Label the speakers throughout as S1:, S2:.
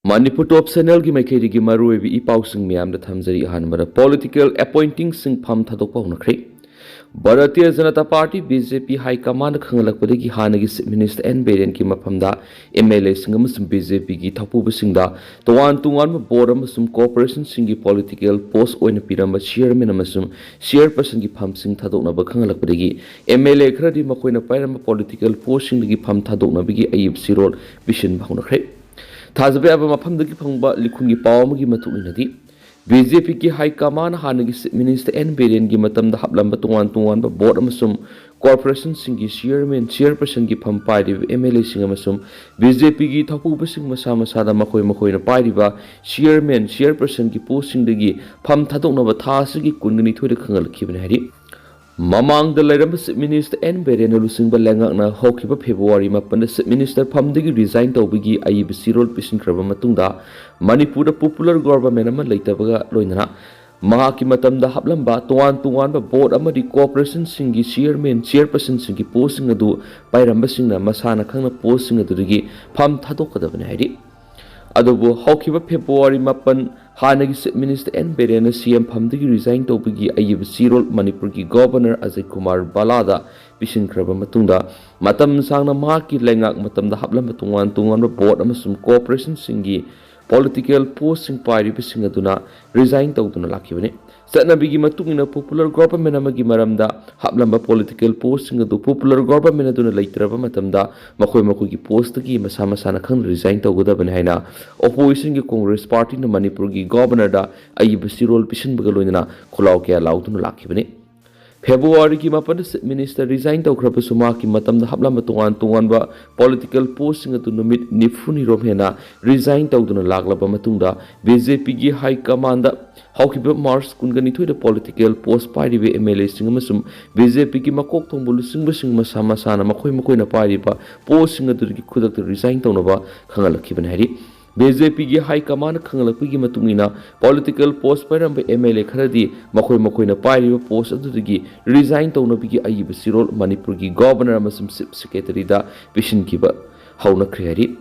S1: Manipur top channel gi maikhairi gi maroi bi ipausing miam da thamjari hanmara political appointing sing pham thadokpa hounakhre Bharatiya Janata Party BJP High Command khangalakpadagi hanagi Minister N Beren ki maphamda MLA sing amasum BJP gi thapuba singda tuwan board amasum corporation singi political post oina piramba chairman amasum chairperson gi pham sing thadokna ba khangalakpadagi MLA khradi makoina pairamba political post sing gi pham thadokna bigi ayib sirol bishin hounakhre Thazbe aba maphamdagi phangba likhungi pawamagi matuinadi BJP ki High Command hanagi Minister N Beren gi matamda haplamba tuwan ba board amasum corporation singi chairman chairperson gi pham pairi MLA sing amasum BJP gi thapuba sing masa da makoina pairiba chairman chairperson gi post sing dagi pham thadokna ba thasigi kungani thoida khangal khibna hari Mamang the Leramba Minister N Beren Lusing Balangna Hokiba February Mapanda Minister Pamdigi resigned to Bigi Ayib Sirol Pishin Kravamatunda, Manipur popular government Laitabaga Loina, Mahaki Matamda Hablamba, Tuan ba board Amadi Corporation Singi Chairman, Chairperson Singi posting adu, Pairambasina, Masana Kana posting adu, Pam Tadoka the Venadi. Adobo Hokiba February Mapan Hanagi Minister N Beren CM Pamdigi resigned to Bigi Ayib Sirol Manipur ki Governor Ajay Kumar Balada Bishin Kraba Matunda Matam Sangna Maki Lengak Matam the Haplam Tungan ba board amasum corporation singi political posting party bising aduna resigned to Lakivani. Satna bigi matungina popular government amagi maramda haplamba political posting adu popular government aduna leitraba matamda makoi gi post gi masana khang resign to goda banhaina opposition gi Congress party na Manipur gi governor da ayib sirol pishin bagaloina khulaw kya lautun lakhibani February ki mapan minister resign to khrapa suma ki matam da haplamba tungan ba political posting adu numit nifuni romhena resign to duna laglaba matungda BJP gi high command Houkiba Mars Kungani to the political post party be MLA singamasum BJP ki makok thongbulu singbasing masana makoi na party ba posting adu ki khudak resign to nova khangalakhiban hari BJP ki high command khangalakpi matungina political post paramba MLA kharadi makoi na party ba post adu ki resign to no bi ayib sirol Manipur ki governor amasum secretary da bishin ki ba hounakhre hari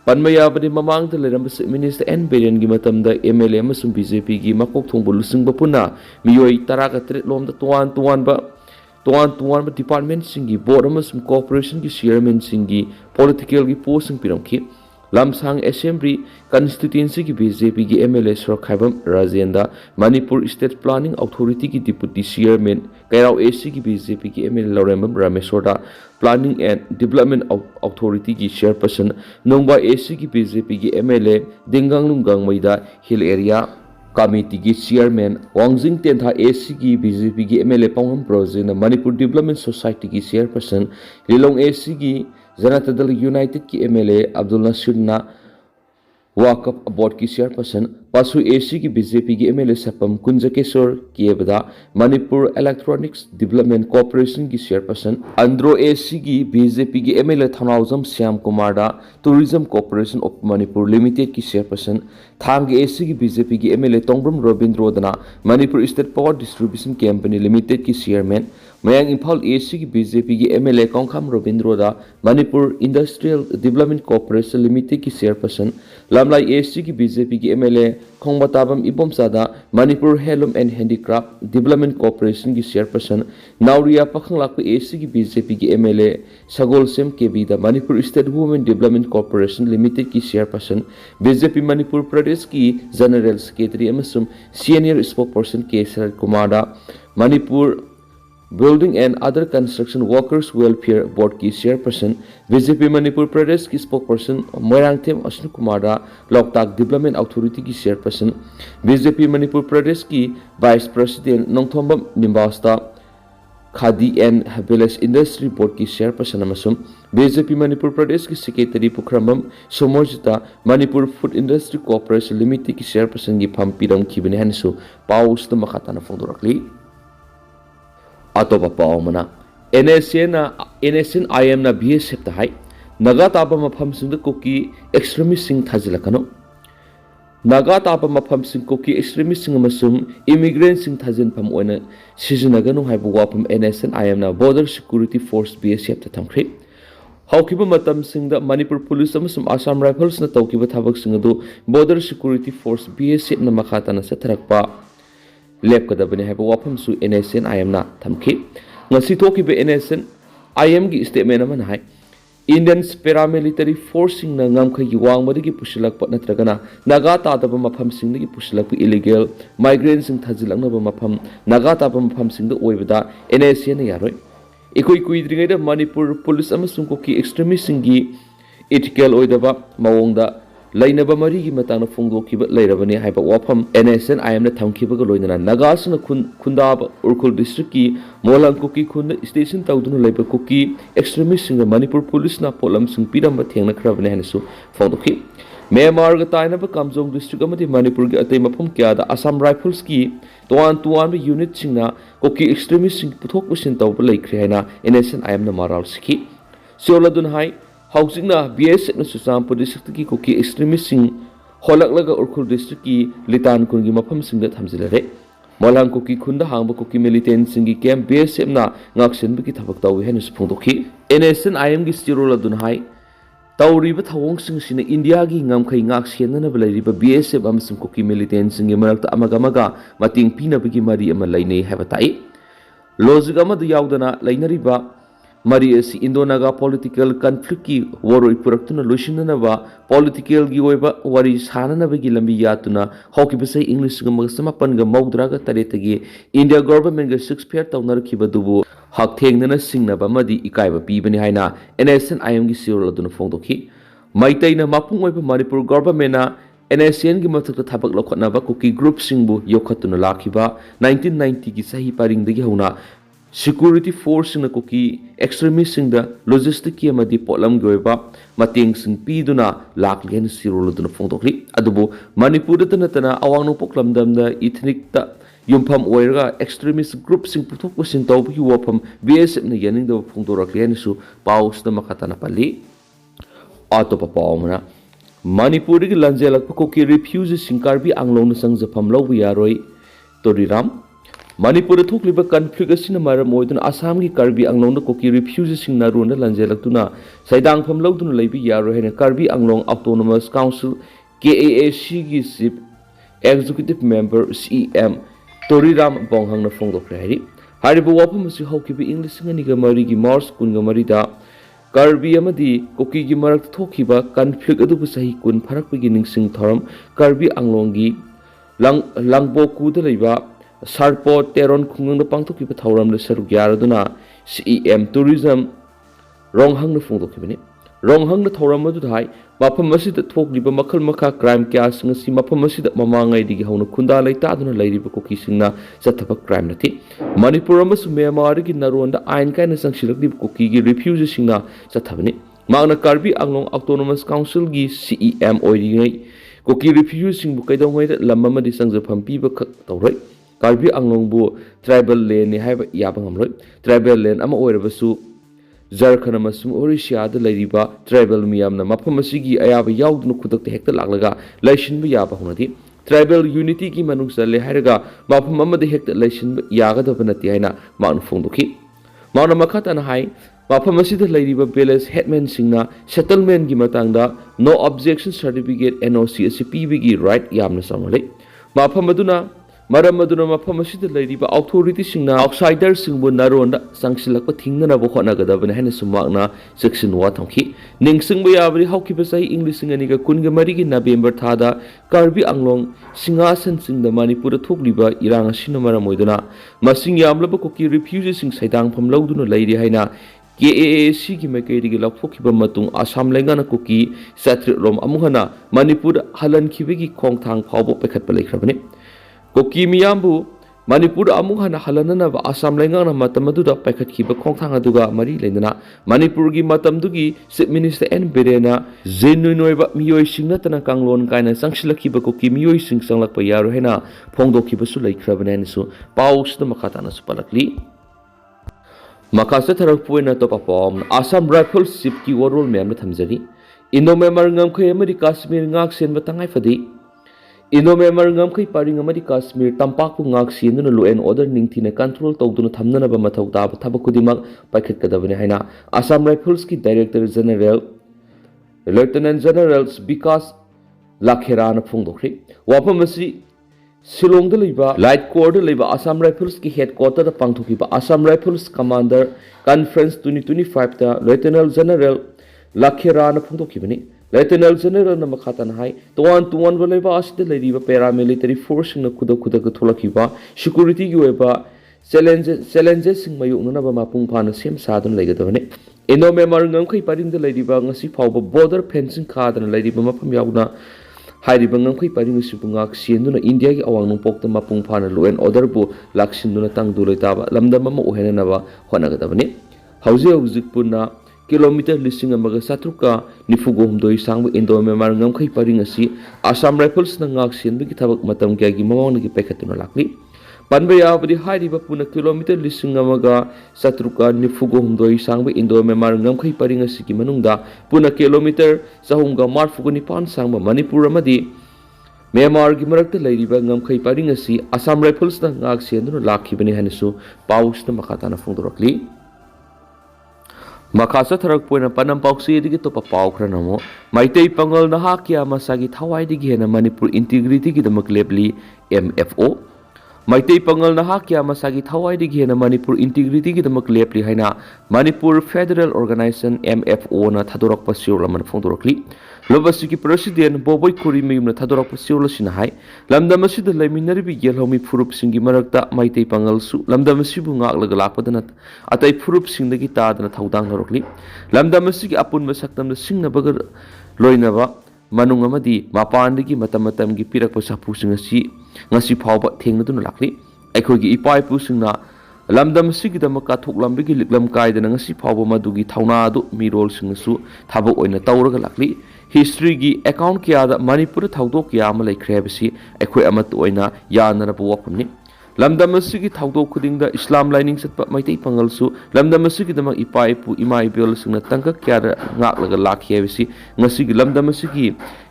S1: Panmayabadi Mamang the Leramba Minister N Beren Gimatam the MLA Masum BJP gi Makok Thongbulu Singba Puna Mioi Taraka Tret Lom the tuan ba department singi board amasum corporation gi chairman singi political gi posting piramki Lamsang Assembly constituency ki BJP gi MLA Srokhaibam Rajenda Manipur State Planning Authority ki deputy chairman Kairao AC ki BJP ki MLA Laurembam Rameswada Planning and Development Authority ki chairperson Nongba AC ki BJP ki MLA Dengang Lunggang Maida Hill Area Committee ki chairman Wangjing Tentha AC ki BJP ki MLA Pangam Project Manipur Development Society ki chairperson Lilong AC ki Janata Dal United ki MLA Abdul Nasir na Wakaf Board ki chairperson Pasu AC ki BJP ki MLA Sapam Kunjakeswar ki Ebada Manipur Electronics Development Corporation ki chairperson Andro AC ki BJP ki MLA Thanauzam Syam Kumar da Tourism Corporation of Manipur Limited ki chairperson Thang AC ki BJP ki MLA Tongbram Robindro dana Manipur State Power Distribution Company Limited ki chairman Mayang Imphal AC ki BJP ki MLA Kongkham Robindro da Manipur Industrial Development Corporation Limited ki chairperson Lamlai AC ki BJP ki MLA Khongbatabam Ibomsada Manipur Handloom and Handicraft Development Corporation ki chairperson Nauria Pakhanglakpa AC ki BJP ki MLA Sagol Sem KB da Manipur State Women Development Corporation Limited ki chairperson BJP Manipur Pradesh ki General Secretary amasum Senior Spokesperson K. Sarat Kumar da Manipur Building and Other Construction Workers Welfare Board ki chairperson BJP Manipur Pradesh ki spokesperson Moirangthem Ashnu Kumar da Loktak Development Authority ki chairperson BJP Manipur Pradesh ki Vice President Nongthombam Nimbasta Khadi and Village Industry Board ki chairperson amasum BJP Manipur Pradesh ki Secretary Pukhrambam Somojita Manipur Food Industry Corporation Limited ki chairperson gi pham piram khibani hansu paus ta makhatana phongdorakli Atopa Paumana NSN IM na BSF ta hai Naga Taba mapham sing Kuki Extremist sing thazilakano Naga Taba mapham sing Kuki Extremist sing amasum immigrant sing thazin pham oina sizinagano haibu wapam NSN IM na Border Security Force BSF ta thamkhri ꯍꯧꯈꯤꯕ ꯃꯇꯝꯁꯤꯡꯗ Manipur police ꯑꯃꯁꯨꯡ ꯑꯁꯥꯝ ꯔꯥꯏꯐꯜꯁꯅ ꯇꯧꯈꯤꯕ ꯊꯕꯛꯁꯤꯡ ꯑꯗꯨ border security force BSFꯅ ꯃꯈꯥ ꯇꯥꯅ ꯆꯠꯊꯔꯛꯄ ꯂꯦꯞꯀꯗꯕꯅꯤ ꯍꯥꯏꯕ ꯋꯥꯐꯝꯁꯨ NSNIMꯅ ꯊꯝꯈꯤ꯫ ꯉꯁꯤ ꯊꯣꯛꯈꯤꯕ NSNIMꯒꯤ ꯁ꯭ꯇꯦꯠꯃꯦꯟꯠ ꯑꯃꯅ ꯍꯥꯏ Indian paramilitary forcing na ngamkhai wangmadagi pusilakpa natragana Naga Taba maphamsingdagi pusilakpa illegal migrants sing thajilaknaba mapham Naga Taba maphamsingda oibada NSN na yaroi ikoi kuidringaida Manipur police amasung Kuki Extremist singi ethical oidaba mawongda lainaba marigi matangna phongdokhiba leirabani haiba wafam NSNIM na thamkhibaga loinana Nagasna Khundaba Urkhul district ki Molang Kuki khunda station tawduna leiba Kuki Extremist singa Manipur police na polam sing piramba thengna khrabane hanasu phongdokhi Myanmar ga tainaba Kamjong district amadi Manipur gi atei mafam kya da Assam Rifles ki tuan unit singna Kuki Extremist sing puthok pusin tawba leikhre haina NSNIM na maral sikhi Sioladun hai Housingna BSF na Susampur district ki Kuki Extremist sing holaklaga Urkhul district ki Litan kungi mafam singda thamjilare Molang Kuki khunda hangba Kuki militant singi camp BSF na ngaksenba ki thabak tawi hena suphongdokhi NSNIM gi stiroladun hai tawriba thawong sing sina India gi ngamkhai ngaksenna balairiba BSF amsum Kuki militant singi marakta amaga mating pinabagi mari ama lainei haba tai logic amadu yaudana lainariba Mari asi Indo-Naga political conflict ki waroi puraktuna loisinanaba political gi oiba wari sananaba gi lambi yatuna hokiba sai English ga magsamapan ga maudraga taretagi India government ga 6 pair tawnarkhiba dubu hak thengnana singnaba madi ikaiba pibani haina NSNIM gi sirol aduna phongdokhi maitaina mapung oiba Manipur government na NSN gi mathakta thabak lokhotnaba Kuki group singbu yokhatuna lakhiba 1990 gi sahi paringdagi hauna Security force na Kuki Extremist singda logistic ki amadi polam goiba mateng sing piduna laklian siroluduna phongdokli adubu Manipur da natana awang poklamdamda ethnic ta yumpham oiraga extremist group sing puthok pusin tawbi wafam BSF na yaning da phongdoraklian su paus da makatana pali atopa pawmana Manipur gi lanjelak Kuki refugees sing Karbi Anglong na sangjafam lawbi yaroi Toriram Manipur thukliba conflict asina maram oiduna Assam gi Karbi Anglong da Kuki refugees sing naruna lanjelaktuna saidang pham lawduna leibi yaro hena Karbi Anglong Autonomous Council KAAC gi chief executive member CEM Toriram Bonghang na phongdokre hari haribu wapam si hokibi English ngani ga mari gi March kun ga mari da Karbi amadi Kuki gi marak thokhiba conflict adu sahi kun pharak bi ningsing thoram Karbi Anglong gi langboku da leiba Sarpo Teron Kungang na pangtokiba thawram le saruk yaraduna CEM tourism ronghang na phongdokibani ronghang na thawram adu thai mafam asida thokliba makhal makha crime kya singa si mafam asida mamangai digi hauna khunda leita aduna leiriba Kuki singna chathaba crime nati Manipur amasu Myanmar gi naronda ain kaina sangsilakliba Kuki gi refugees singna chathabani magna Karbi Anglong Autonomous Council gi CEM oiringai Kuki refugees singbu kaidongai lamma di sangjafam piba tawrai Karbi Anglong bu tribal land ni haiba yaba ngamloi tribal land ama oirabasu Jharkhand amasung Orissa da leiriba tribal miyamna mafam asigi ayaba yauduna khudakta hekta laklaga laisinba yaba hunati tribal unity ki manungsa le hairaga mafam amada hekta laisinba yagadaba nati haina maanu phongdokhi mauna makhatana hai mafam asida leiriba village headman singna settlement gi matangda no objection certificate NOC asi pibigi right yamna samale mafam aduna Maram aduna mafam asida leiriba authority singna outsider singbu naronda sangsilakpa thingnana bo honagadabana hena sumakna section 1 thongki ningsingba yabri haukiba sahi English singani ga kunga mari gi November thada Karbi Anglong singasan singda Manipur thokliba irang asina maram oiduna masing yamlaba Kuki refugees sing saidang pham lawduna leiri haina KAAC gi maikairi gi lakthokiba matung Assam lengana Kuki satri rom amuhana Manipur halan khibegi khongthang phawbo pekhatpa leikhrabani Kuki miyambu Manipur amung hana halanana ba Assam lengana matamadu da paikhatkiba khongthang aduga mari leinana Manipur gi matamdugi chief minister N Birena Zenuinoiba miyoi singnatana kanglon kaina sangsilakiba Kuki miyoi sing sanglakpa yaro hena phongdokhiba su leikrabane su paus da makhatana su palakli makasa tharak poina to papom Assam Rifles chief ki warol mem na thamjari Indo Myanmar ngamkhai amari Kashmir ngak sen ba tangai fadi Indo-Myanmar ngamkai paring amadi Kashmir tampakpu ngak sienduna law and order ningthina control tawduna thamnanaba mathau taba thabak kudimak paikhatkadabani haina Assam Rifles ki Director General Lieutenant General Vikas Lakherana phongdokre wapam asi Shillong da leiba Light Corps da leiba Assam Rifles ki headquarter da pangthokiba Assam Rifles Commander Conference 2025 da Lieutenant General Lakherana phongdokibani Lieutenant General na makatan hai tuan balaiba asida leiba paramilitary force na kuda katholakhiba security gi oiba challenges sing mayukna ba mapung phana sem sadun leigadabane Indo-Myanmar ngamkai paring da leiba ngasi phawba border fencing khadana leiba mafam yauna hairiba ngamkai paring sibungak sienduna India gi awang nungpokta mapung phana law and order bu laksinduna tangdu leitaba lamdam ama ohena ba honagadabane hauzik punna kilometer listing amaga satruka nifugo humdoi sangbu Indo-Myanmar ngamkai paring asi Assam Rifles na ngak sienbagi thabak matam kya gi mawang gi pekhatuna lakli panba yabadi hairiba puna kilometer listing amaga satruka nifugo humdoi sangbu Indo-Myanmar ngamkai paring asi gi manungda puna kilometer sahumga marfugo nipan sangba Manipur amadi Myanmar gi marakta leiriba ngamkai paring asi Assam Rifles na ngak sienduna lakhibani hanisu paus na makatana phongdorakli Makasa tharak poina panam pauksi digi to papau kranamo maitei pangal na hakya masagi thawai digi hena Manipur integrity gi damak lepli MFO maitei pangal na hakya masagi thawai digi hena Manipur integrity gi damak lepli haina Manipur Federal Organization MFO na thadorak pasiur laman phongdorakli lobasi ki president boboi khuri mayum na thadorak pasiur lasina hai lamdam asida laiminari bi yelhomi furup singi marakta maitei pangal su lamdam asibu ngak laga lakpadana atai furup singdagi tadana thaudang narokli lamdam asigi apun masaktam da singna bagar loinaba manung amadi mapandagi matam gi pirak pasapu singasi ngasi phawba thengnaduna lakli aikhogi ipai pu singna lamdam asigi damaka thoklambigi liklam kaidana ngasi phawba madugi thauna du mirol singsu thaba oina tawraga lakli history gi account kya da Manipur thaudok kya ama laikhre basi aikhoi amat oina yanara bu wapamni lamdam asigi thaudok khuding da Islam lining satpa maitei pangal su lamdam asigi dama ipai pu imai bel singna tangka kya da ngak laga lakhe basi ngasigi lamdam asigi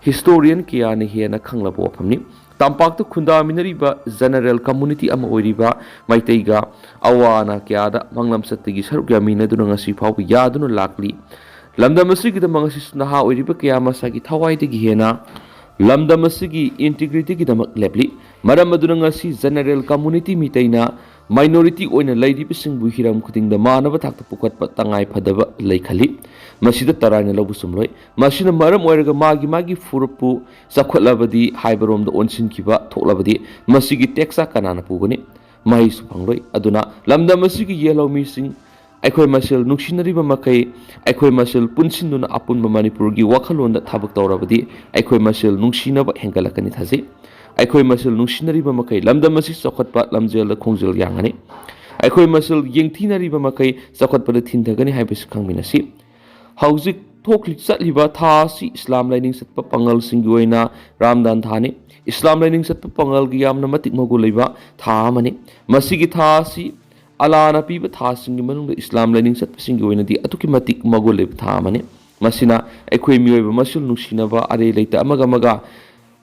S1: historian kya ne hena khangla bu wapamni tampak tu khunda minari ba general community ama oiriba maitei ga awana kya da manglam satigi saruk ya mina duna ngasi phau ya duna lakli lamdam asigi da mangasi naha oiriba kya masagi thawai digi hena lamdam asigi integrity gi damak lepli maram aduna ngasi general community mitaina minority oina lairiba singbu hiram khuding da manaba thakta pukatpa tangai phadaba leikhali masida tarana lobu sumloi masina maram oiraga magi furupu sakhutlabadi haibarom da onsin kiba thoklabadi masigi teksa kanana pugani mai su phangloi aduna lamdam asigi yellow missing aikhoi masel nuksinariba makai aikhoi masel punsinuna apunba Manipur gi wakhalonda thabak tawrabadi aikhoi masel nungsinaba hengalakani thaji aikhoi masel nungsinariba makai lamdam asi sokhatpa lamjel da khongjel yangani aikhoi masel yengthinariba makai sokhatpa da thindagani haibis khangminasi hauzik thokli chatliba tha si Islam lining satpa pangal singi oina ramdan thani Islam lining satpa pangal gi yamna matik magu leiba tha amani masigi tha si alana piba tha singi manungda Islam lining satpa singi oina di atuki matik magu leiba tha amani masina aikhoi miyoiba masul nungsinaba are leita amaga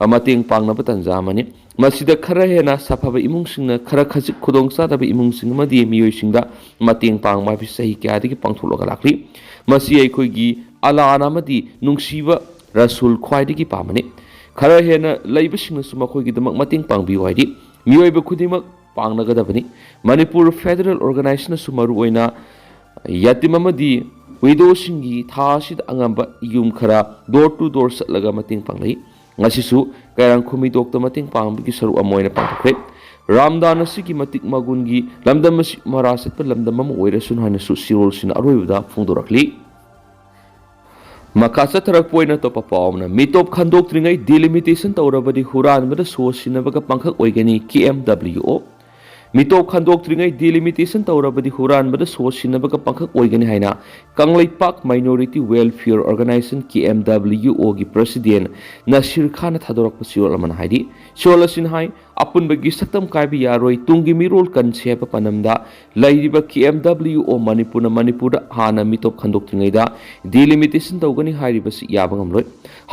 S1: amateng pangnaba tanja amani masida khara hena safaba imung singna khara khajik khudong sadaba imung sing madi miyoi singda mateng pangma bi sahi kya digi pangthologa lakli masi aikhoi gi alana madi nungsiba rasul khwaidigi pamani khara hena leiba singna suma khoi gi damak mateng pangbi waidi miyoiba khudimak pangnagadabani Manipur Federal Organization sumaru oina yatim amadi widow singi tha sid angamba yum khara door to door satlaga mateng panglai ngasisu kairang khumi dokta mateng pangbigi saru amoina pangthokre ramdan asigi matik magungi lamdam asi marasat pa lamdam am oira sun hanasu sirol sin aroibda phungdorakli makasa tharak poina to papawna mitop khandok tringai delimitation tawrabadi huran bada so sinabaga pangkhak oigani KMWO mitop khandok tringai delimitation tawrabadi huran bada so sinabaga pangkhak oigani haina Kanglaipak Minority Welfare Organization KMWO gi president Nasir Khan thadorak pasiol aman haidi solasin hai ꯑꯄꯨꯟꯕꯒꯤ ꯁꯛꯇꯝ ꯀꯥꯏꯕ ꯌꯥꯔꯣꯏ ꯇꯨꯡꯒꯤ ꯃꯤꯔꯣꯜ ꯀꯟꯁꯦ ꯍꯥꯏꯕ ꯄꯥꯟꯗꯝꯗ ꯂꯩꯔꯤꯕ KMW ꯃꯅꯤꯄꯨꯔꯗ ꯍꯥꯟꯅ ꯃꯤꯇꯣꯞ ꯈꯟꯗꯣꯛꯇ꯭ꯔꯤꯉꯩꯗ delimitation ꯇꯧꯒꯅꯤ ꯍꯥꯏꯔꯤꯕꯁꯤ ꯌꯥꯕ ꯉꯝꯂꯣꯏ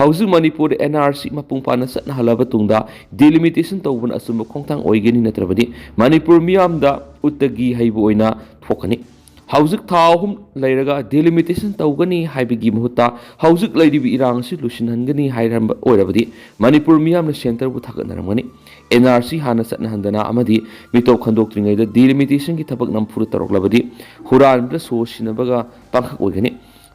S1: ꯍꯧꯖꯤꯛ ꯃꯅꯤꯄꯨꯔꯗ NRC ꯃꯄꯨꯡ ꯐꯥꯅ ꯆꯠꯅꯍꯜꯂꯕ ꯇꯨꯡꯗ delimitation ꯇꯧꯕꯅ ꯑꯆꯨꯝꯕ ꯈꯣꯡꯊꯥꯡ ꯑꯣꯏꯒꯅꯤ ꯅꯠꯇ꯭ꯔꯕꯗꯤ ꯃꯅꯤꯄꯨꯔ ꯃꯤꯌꯥꯝꯗ ꯎꯠꯇꯒꯤ ꯍꯩꯕ ꯑꯣꯏꯅ ꯊꯣꯛꯀꯅꯤ ꯍꯧꯖꯤꯛ ꯊꯥ 3 ꯂꯩꯔꯒ delimitation ꯇꯧꯒꯅꯤ ꯍꯥꯏꯕꯒꯤ ꯃꯍꯨꯠꯇ ꯍꯧꯖꯤꯛ ꯂꯩꯔꯤꯕ ꯏꯔꯥꯡ ꯑꯁꯤ ꯂꯣꯏꯁꯤꯟꯍꯟꯒꯅꯤ ꯍꯥꯏꯔꯝꯕ ꯑꯣꯏꯔꯕꯗꯤ ꯃꯅꯤꯄꯨꯔ ꯃꯤꯌꯥꯝꯅ ꯁꯦꯟꯇꯔꯕꯨ ꯊꯥꯒꯠꯅꯔꯝꯒꯅꯤ NRC ꯍꯥꯟꯅ ꯆꯠꯅꯍꯟꯗꯅ ꯑꯃꯗꯤ ꯃꯤꯇꯣꯞ ꯈꯟꯗꯣꯛꯇ꯭ꯔꯤꯉꯩꯗ delimitation ꯊꯕꯛ ꯅꯝꯐꯨꯗ ꯇꯧꯔꯛꯂꯕꯗꯤ ꯍꯨꯔꯥꯟꯕꯗ ꯁꯣ ꯁꯤꯟꯅꯕꯒ ꯄꯥꯡꯈꯛ ꯑꯣꯏꯒꯅꯤ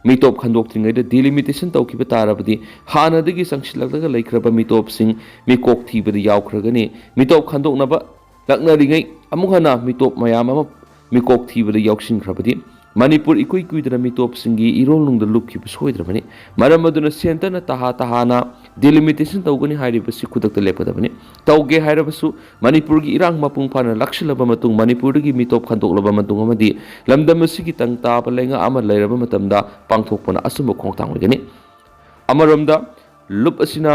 S1: ꯃꯤꯇꯣꯞ ꯈꯟꯗꯣꯛꯇ꯭ꯔꯤꯉꯩꯗ delimitation ꯇꯧꯈꯤꯕ ꯇꯥꯔꯕꯗꯤ ꯍꯥꯟꯅꯗꯒꯤ ꯆꯪꯁꯤꯜꯂꯛꯂꯒ ꯂꯩꯈ꯭ꯔꯕ ꯃꯤꯇꯣꯞꯁꯤꯡ ꯃꯤꯀꯣꯛ ꯊꯤꯕꯗ ꯌꯥꯎꯈ꯭ꯔꯒꯅꯤ ꯃꯤꯇꯣꯞ ꯈꯟꯗꯣꯛꯅꯕ ꯂꯛꯅꯔꯤꯉꯩ ꯑꯃꯨꯛ ꯍꯟꯅ ꯃꯤꯇꯣꯞ ꯃꯌꯥꯝ ꯑꯃ ꯃꯤꯀꯣꯛ ꯊꯤꯕꯗ ꯌꯥꯎꯁꯤꯟꯈ꯭ꯔꯕꯗꯤ ꯃꯅꯤꯄꯨꯔ ꯏꯀꯨꯏ ꯀꯨꯏꯗꯅ ꯃꯤꯇꯣꯞꯁꯤꯡꯒꯤ ꯏꯔꯣꯜꯅꯨꯡꯗ ꯂꯨꯞꯈꯤꯕ ꯁꯣꯏꯗ꯭ꯔꯕꯅꯤ ꯃꯔꯝ ꯑꯗꯨꯅ ꯁꯦꯟꯇꯔꯅ ꯇꯍꯥꯅ delimitation ꯇꯧꯒꯅꯤ ꯍꯥꯏꯔꯤꯕꯁꯤ ꯈꯨꯗꯛꯇ ꯂꯦꯞꯀꯗꯕꯅꯤ ꯇꯧꯒꯦ ꯍꯥꯏꯔꯕꯁꯨ ꯃꯅꯤꯄꯨꯔꯒꯤ ꯏꯔꯥꯡ ꯃꯄꯨꯡ ꯐꯥꯅ ꯂꯥꯛꯁꯤꯜꯂꯕ ꯃꯇꯨꯡ ꯃꯅꯤꯄꯨꯔꯗꯒꯤ ꯃꯤꯇꯣꯞ ꯈꯟꯗꯣꯛꯂꯕ ꯃꯇꯨꯡ ꯑꯃꯗꯤ ꯂꯝꯗꯝ ꯑꯁꯤꯒꯤ ꯇꯪ ꯇꯥꯕ ꯂꯩꯉꯥꯛ ꯑꯃ ꯂꯩꯔꯕ ꯃꯇꯝꯗ ꯄꯥꯡꯊꯣꯛꯄꯅ ꯑꯆꯨꯝꯕ ꯈꯣꯡꯊꯥꯡ ꯑꯣꯏꯒꯅꯤ ꯑꯃꯔꯣꯝꯗ ꯂꯨꯞ ꯑꯁꯤꯅ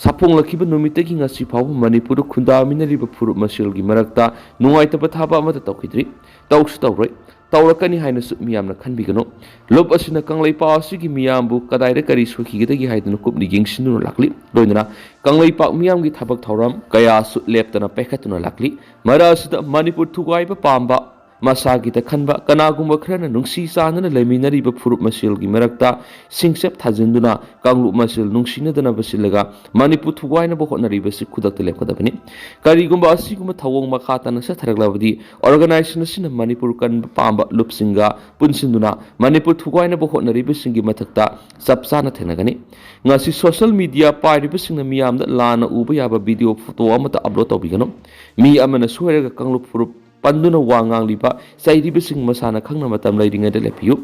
S1: ꯁꯥꯐꯣꯡꯂꯛꯈꯤꯕ ꯅꯨꯃꯤꯠꯇꯒꯤ ꯉꯁꯤ ꯐꯥꯎꯕ ꯃꯅꯤꯄꯨꯔꯗ ꯈꯨꯟꯗꯥꯃꯤꯟꯅꯔꯤꯕ ꯐꯨꯔꯨꯞ ꯃꯁꯦꯜꯒꯤ ꯃꯔꯛꯇ ꯅꯨꯡꯉꯥꯏꯇꯕ ꯊꯥꯕ ꯑꯃꯠꯇ ꯇꯧꯈꯤꯗ꯭ꯔꯤ ꯇꯧꯁꯨ ꯇꯧꯔꯣꯏ ꯇꯧꯔꯛꯀꯅꯤ ꯍꯥꯏꯅꯁꯨ ꯃꯤꯌꯥꯝꯅ ꯈꯟꯕꯤꯒꯅꯨ ꯂꯨꯞ ꯑꯁꯤꯅ ꯀꯪꯂꯩꯄꯥꯛ ꯑꯁꯤꯒꯤ ꯃꯤꯌꯥꯝꯕꯨ ꯀꯗꯥꯏꯗ ꯀꯔꯤ ꯁꯣꯏꯈꯤꯒꯗꯒꯦ ꯍꯥꯏꯗꯨꯅ ꯀꯨꯞꯅ ꯌꯦꯡꯁꯤꯟꯗꯨꯅ ꯂꯥꯛꯂꯤ ꯂꯣꯏꯅꯅ ꯀꯪꯂꯩꯄꯥꯛ ꯃꯤꯌꯥꯝꯒꯤ ꯊꯕꯛ ꯊꯧꯔꯝ ꯀꯌꯥꯁꯨ ꯂꯦꯞꯇꯅ ꯄꯥꯏꯈꯠꯇꯨꯅ ꯂꯥꯛꯂꯤ ꯃꯔꯛ ꯑꯁꯤꯗ ꯃꯅꯤꯄꯨꯔ ꯊꯨꯒꯥꯏꯕ ꯄꯥꯝꯕ ꯃꯁꯥꯒꯤꯗ ꯈꯟꯕ ꯀꯅꯥꯒꯨꯝꯕ ꯈꯔꯅ ꯅꯨꯡꯁꯤ ꯆꯥꯟꯅꯅ ꯂꯩꯃꯤꯟꯅꯔꯤꯕ ꯐꯨꯔꯨꯞ ꯃꯁꯦꯜꯒꯤ ꯃꯔꯛꯇ ꯁꯤꯡꯆꯞ ꯊꯥꯖꯤꯟꯗꯨꯅ ꯀꯥꯡꯂꯨꯞ ꯃꯁꯦꯜ ꯅꯨꯡꯁꯤꯅꯗꯅꯕ ꯁꯤꯜꯂꯒ ꯃꯅꯤꯄꯨꯔ ꯊꯨꯒꯥꯏꯅꯕ ꯍꯣꯠꯅꯔꯤꯕꯁꯤ ꯈꯨꯗꯛꯇ ꯂꯦꯞꯀꯗꯕꯅꯤ ꯀꯔꯤꯒꯨꯝꯕ ꯑꯁꯤꯒꯨꯝꯕ ꯊꯧꯑꯣꯡ ꯃꯈꯥ ꯇꯥꯅ ꯆꯠꯊꯔꯛꯂꯕꯗꯤ ꯑꯣꯔꯒꯅꯥꯏꯖꯦꯁꯟ ꯑꯁꯤꯅ ꯃꯅꯤꯄꯨꯔ ꯀꯟꯕ ꯄꯥꯝꯕ ꯂꯨꯞꯁꯤꯡꯒ ꯄꯨꯟꯁꯤꯟꯗꯨꯅ ꯃꯅꯤꯄꯨꯔ ꯊꯨꯒꯥꯏꯅꯕ ꯍꯣꯠꯅꯔꯤꯕꯁꯤꯡꯒꯤ ꯃꯊꯛꯇ ꯆꯞ ꯆꯥꯅ ꯊꯦꯡꯅꯒꯅꯤ ꯉꯁꯤ ꯁꯣꯁꯤꯌꯦꯜ ꯃꯤꯗꯤꯌꯥ ꯄꯥꯏꯔꯤꯕꯁꯤꯡꯅ ꯃꯤꯌꯥꯝꯗ ꯂꯥꯟꯅ ꯎꯕ ꯌꯥꯕ ꯚꯤꯗꯤꯑꯣ ꯐꯣꯇꯣ ꯑꯃꯠꯇ ꯑꯞꯂꯣꯗ ꯇꯧꯕꯤꯒꯅꯨ ꯃꯤ ꯑꯃꯅ ꯁꯣꯏꯔꯒ ꯀꯥꯡꯂꯨꯞ ꯐꯨꯔꯨꯞ ꯄꯟꯗꯨꯅ ꯋꯥ ꯉꯥꯡꯂꯤꯕ ꯆꯩꯔꯤꯕꯁꯤꯡ ꯃꯁꯥꯅ ꯈꯪꯅ ꯃꯇꯝ ꯂꯩꯔꯤꯉꯩꯗ ꯂꯦꯞꯄꯤꯌꯨ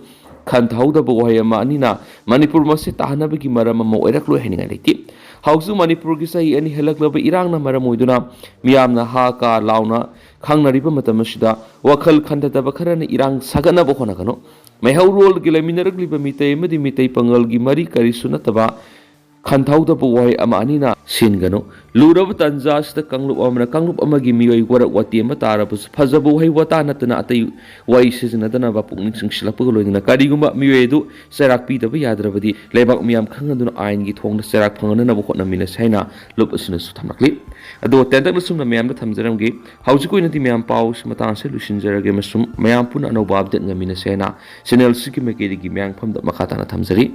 S1: ꯈꯟꯊꯍꯧꯗꯕ ꯋꯥꯍꯩ ꯑꯃ ꯑꯅꯤꯅ ꯃꯅꯤꯄꯨꯔ ꯃꯁꯤ ꯇꯥꯍꯟꯅꯕꯒꯤ ꯃꯔꯝ ꯑꯃ ꯑꯣꯏꯔꯛꯂꯣꯏ ꯍꯥꯏꯅꯤꯡꯉꯥꯏ ꯂꯩꯇꯦ ꯍꯧꯖꯤꯛ ꯃꯅꯤꯄꯨꯔꯒꯤ ꯆꯍꯤ 2 ꯍꯦꯜꯂꯛꯂꯕ ꯏꯔꯥꯡꯅ ꯃꯔꯝ ꯑꯣꯏꯗꯨꯅ ꯃꯤꯌꯥꯝꯅ ꯍꯥ ꯀꯥ ꯂꯥꯎꯅ ꯈꯪꯅꯔꯤꯕ ꯃꯇꯝ ꯑꯁꯤꯗ ꯋꯥꯈꯜ ꯈꯟꯊꯗꯕ ꯈꯔꯅ ꯏꯔꯥꯡ ꯁꯥꯒꯠꯅꯕ ꯍꯣꯠꯅꯒꯅꯨ ꯃꯩꯍꯧꯔꯣꯜꯒꯤ ꯂꯩꯃꯤꯟꯅꯔꯛꯂꯤꯕ ꯃꯤꯇꯩ ꯑꯃꯗꯤ ꯃꯤꯇꯩ ꯄꯥꯉꯜꯒꯤ ꯃꯔꯤ ꯀꯔꯤꯁꯨ ꯅꯠꯇꯕ ꯈꯟꯊꯍꯧꯗꯕ ꯋꯥꯍꯩ ꯑꯃ ꯑꯅꯤꯅ ꯁꯤꯟꯒꯅꯨ ꯂꯨꯔꯕ ꯇꯥꯟꯖꯥ ꯑꯁꯤꯗ ꯀꯥꯡꯂꯨꯞ ꯑꯃꯅ ꯀꯥꯡꯂꯨꯞ ꯑꯃꯒꯤ ꯃꯤꯑꯣꯏ ꯋꯥꯔꯛ ꯋꯥꯇꯤ ꯑꯃ ꯇꯥꯔꯕꯁꯨ ꯐꯖꯕ ꯋꯥꯍꯩ ꯋꯥꯇꯥ ꯅꯠꯇꯅ ꯑꯇꯩ ꯋꯥꯍꯩ ꯁꯤꯖꯤꯟꯅꯗꯅꯕ ꯄꯨꯛꯅꯤꯡ ꯆꯤꯡꯁꯤꯜꯂꯛꯄꯒ ꯂꯣꯏꯅꯅ ꯀꯔꯤꯒꯨꯝꯕ ꯃꯤꯑꯣꯏ ꯑꯗꯨ ꯆꯩꯔꯥꯛ ꯄꯤꯗꯕ ꯌꯥꯗ꯭ꯔꯕꯗꯤ ꯂꯩꯕꯥꯛ ꯃꯤꯌꯥꯝ ꯈꯪꯍꯟꯗꯨꯅ ꯑꯥꯏꯟꯒꯤ ꯊꯣꯡꯗ ꯆꯩꯔꯥꯛ ꯐꯪꯍꯟꯅꯕ ꯍꯣꯠꯅꯃꯤꯟꯅꯁꯤ ꯍꯥꯏꯅ ꯂꯨꯞ ꯑꯁꯤꯅꯁꯨ ꯊꯝꯂꯛꯂꯤ ꯑꯗꯣ ꯇꯦꯟꯇꯛꯅ ꯁꯨꯝꯅ ꯃꯌꯥꯝꯗ ꯊꯝꯖꯔꯝꯒꯦ ꯍꯧꯖꯤꯛ ꯑꯣꯏꯅꯗꯤ ꯃꯌꯥꯝ ꯄꯥꯎ ꯃꯇꯥꯡ ꯑꯁꯤ ꯂꯣꯏꯁꯤꯟꯖꯔꯒꯦ ꯑꯃꯁꯨꯡ ꯃꯌꯥꯝ ꯄꯨꯟꯅ ꯑꯅꯧꯕ ꯑꯞꯗꯦꯠ ꯉꯝꯃꯤꯟꯅꯁꯤ ꯍꯥꯏꯅ ꯆꯦꯅꯦꯜ ꯑꯁꯤꯒꯤ ꯃꯥꯏꯀꯩꯗꯒꯤ ꯃꯌꯥꯝꯐꯝꯗ ꯃꯈꯥ ꯇꯥꯅ ꯊꯝꯖꯔꯤ